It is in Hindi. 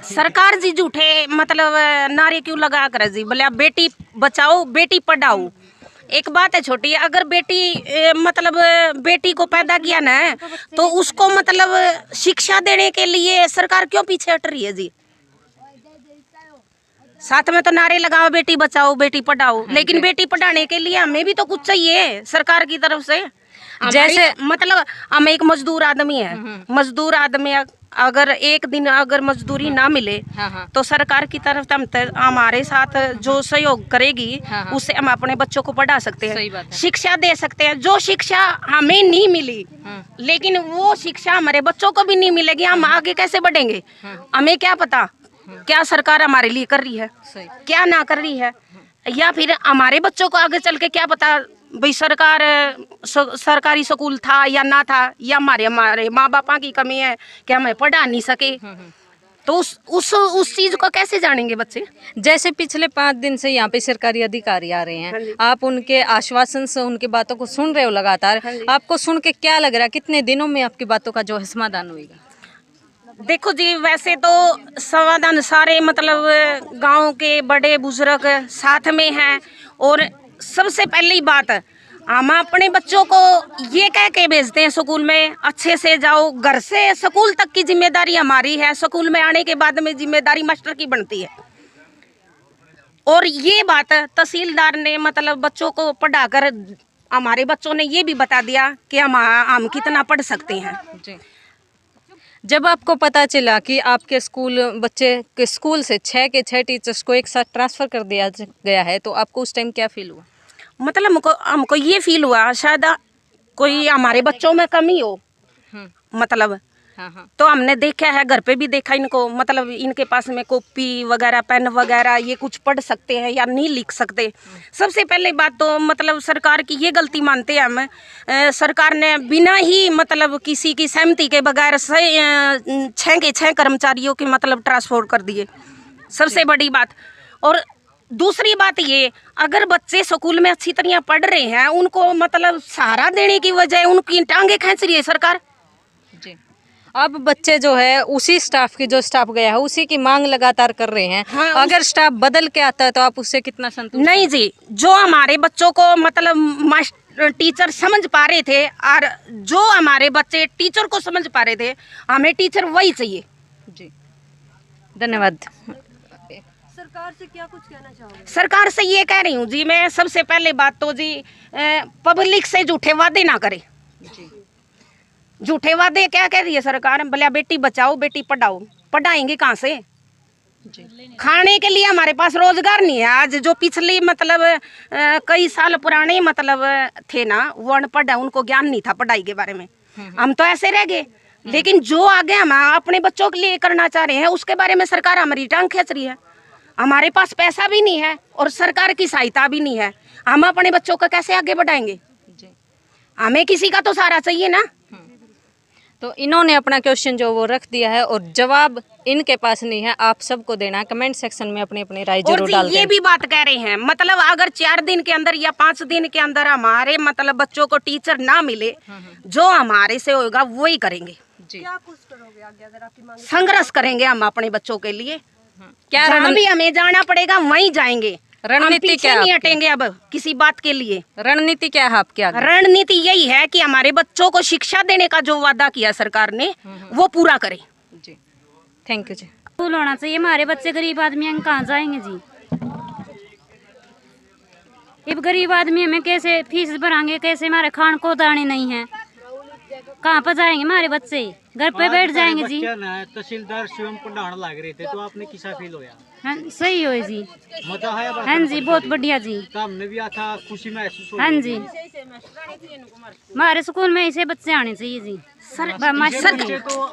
सरकार जी झूठे मतलब नारे क्यों लगा कर जी, बोले बेटी बचाओ बेटी पढ़ाओ। एक बात है छोटी, अगर बेटी मतलब बेटी को पैदा किया ना तो उसको मतलब शिक्षा देने के लिए सरकार क्यों पीछे हट रही है जी। साथ में तो नारे लगाओ बेटी बचाओ बेटी पढ़ाओ, लेकिन बेटी पढ़ाने के लिए हमें भी तो कुछ चाहिए सरकार की तरफ से। जैसे मतलब हम एक मजदूर आदमी है, मजदूर आदमी अगर एक दिन अगर मजदूरी ना मिले तो सरकार की तरफ हमारे साथ जो सहयोग करेगी उससे हम अपने बच्चों को पढ़ा सकते हैं, शिक्षा दे सकते हैं। जो शिक्षा हमें नहीं मिली लेकिन वो शिक्षा हमारे बच्चों को भी नहीं मिलेगी, हम आगे कैसे बढ़ेंगे। हमें क्या पता क्या सरकार हमारे लिए कर रही है, क्या ना कर रही है, या फिर हमारे बच्चों को आगे चल के क्या पता भाई सरकारी स्कूल था या ना था, या हमारे माँ बापा की कमी है कि हमें पढ़ा नहीं सके। तो उस चीज को कैसे जानेंगे बच्चे। जैसे पिछले 5 दिन से यहाँ पे सरकारी अधिकारी आ रहे हैं, आप उनके आश्वासन से उनकी बातों को सुन रहे हो लगातार, आपको सुन के क्या लग रहा है, कितने दिनों में आपकी बातों का जो है समाधान होगा। देखो जी, वैसे तो समाधान सारे मतलब गांव के बड़े बुजुर्ग साथ में हैं, और सबसे पहली बात हम अपने बच्चों को ये कह के भेजते हैं स्कूल में अच्छे से जाओ, घर से स्कूल तक की जिम्मेदारी हमारी है, स्कूल में आने के बाद में जिम्मेदारी मास्टर की बनती है। और ये बात तहसीलदार ने मतलब बच्चों को पढ़ाकर हमारे बच्चों ने ये भी बता दिया कि हम कितना पढ़ सकते हैं जी। जब आपको पता चला कि आपके बच्चे के स्कूल से 6 के 6 टीचर्स को एक साथ ट्रांसफ़र कर दिया गया है, तो आपको उस टाइम क्या फील हुआ। मतलब हमको ये फील हुआ शायद कोई हमारे बच्चों में कमी हो, मतलब तो हमने देखा है, घर पे भी देखा इनको, मतलब इनके पास में कॉपी वगैरह पेन वगैरह ये कुछ पढ़ सकते हैं या नहीं लिख सकते। सबसे पहले बात तो मतलब सरकार की ये गलती मानते हैं हम, सरकार ने बिना ही मतलब किसी की सहमति के बगैर 6 के 6 कर्मचारियों के मतलब ट्रांसफर कर दिए, सबसे बड़ी बात। और दूसरी बात ये, अगर बच्चे स्कूल में अच्छी तरह पढ़ रहे हैं उनको मतलब सहारा देने की वजह उनकी टांगे खींच रही है सरकार जी। अब बच्चे जो है उसी स्टाफ की, जो स्टाफ गया है उसी की मांग लगातार कर रहे हैं। अगर स्टाफ बदल के आता है तो आप उससे कितना संतुष्ट? नहीं जी, जो हमारे बच्चों को मतलब टीचर समझ पा रहे थे और जो हमारे बच्चे टीचर को समझ पा रहे थे, हमें टीचर वही चाहिए जी। धन्यवाद। सरकार से क्या कुछ कहना चाहोगे? सरकार से ये कह रही हूँ जी मैं, सबसे पहले बात तो जी पब्लिक से झूठे वादे ना करे जी। झूठे वादे क्या कह रही है सरकार, भले बेटी बचाओ बेटी पढ़ाओ, पढ़ाएंगे कहाँ से जी। खाने के लिए हमारे पास रोजगार नहीं है। आज जो पिछली मतलब कई साल पुराने मतलब थे ना, वो अनपढ़ है, उनको ज्ञान नहीं था पढ़ाई के बारे में, हम तो ऐसे रह गए। लेकिन जो आगे हम अपने बच्चों के लिए करना चाह रहे हैं उसके बारे में सरकार हमारी टांग खींच रही है। हमारे पास पैसा भी नहीं है और सरकार की सहायता भी नहीं है, हम अपने बच्चों को कैसे आगे बढ़ाएंगे जी। हमें किसी का तो सहारा चाहिए ना। तो इन्होंने अपना क्वेश्चन जो वो रख दिया है और जवाब इनके पास नहीं है, आप सबको देना है। कमेंट सेक्शन में अपनी अपनी राय जरूर डाल दें। ये भी बात कह रहे हैं मतलब अगर 4 दिन के अंदर या 5 दिन के अंदर हमारे मतलब बच्चों को टीचर ना मिले, जो हमारे से होगा वही करेंगे जी। क्या कुछ करोगे आगे अगर आपकी मांग? संघर्ष करेंगे हम अपने बच्चों के लिए, क्या जहाँ भी हमें जाना पड़ेगा वहीं जाएंगे। रणनीति क्या नहीं हटेंगे अब किसी बात के लिए। रणनीति क्या है आपकी आगे? रणनीति यही है कि हमारे बच्चों को शिक्षा देने का जो वादा किया सरकार ने वो पूरा करे जी। थैंक यू जी। स्कूल होना चाहिए, हमारे बच्चे गरीब आदमी हैं कहाँ जाएंगे जी। अब गरीब आदमी हमें कैसे फीस भराएंगे, कैसे हमारे खान को दाने नहीं है, कहाँ पर जाएंगे हमारे बच्चे, घर पे बैठ जाएंगे जी। तहसीलदार स्वयं पढ़ाने लग रहे थे तो आपने कैसा फील होया? हाँ सही हो जी। मजा आया? हाँ जी बहुत बढ़िया जी। तो हमने भी आता खुशी महसूस हो। हाँ जी, हमारे स्कूल में ऐसे बच्चे आने चाहिए जी। बच्चे तो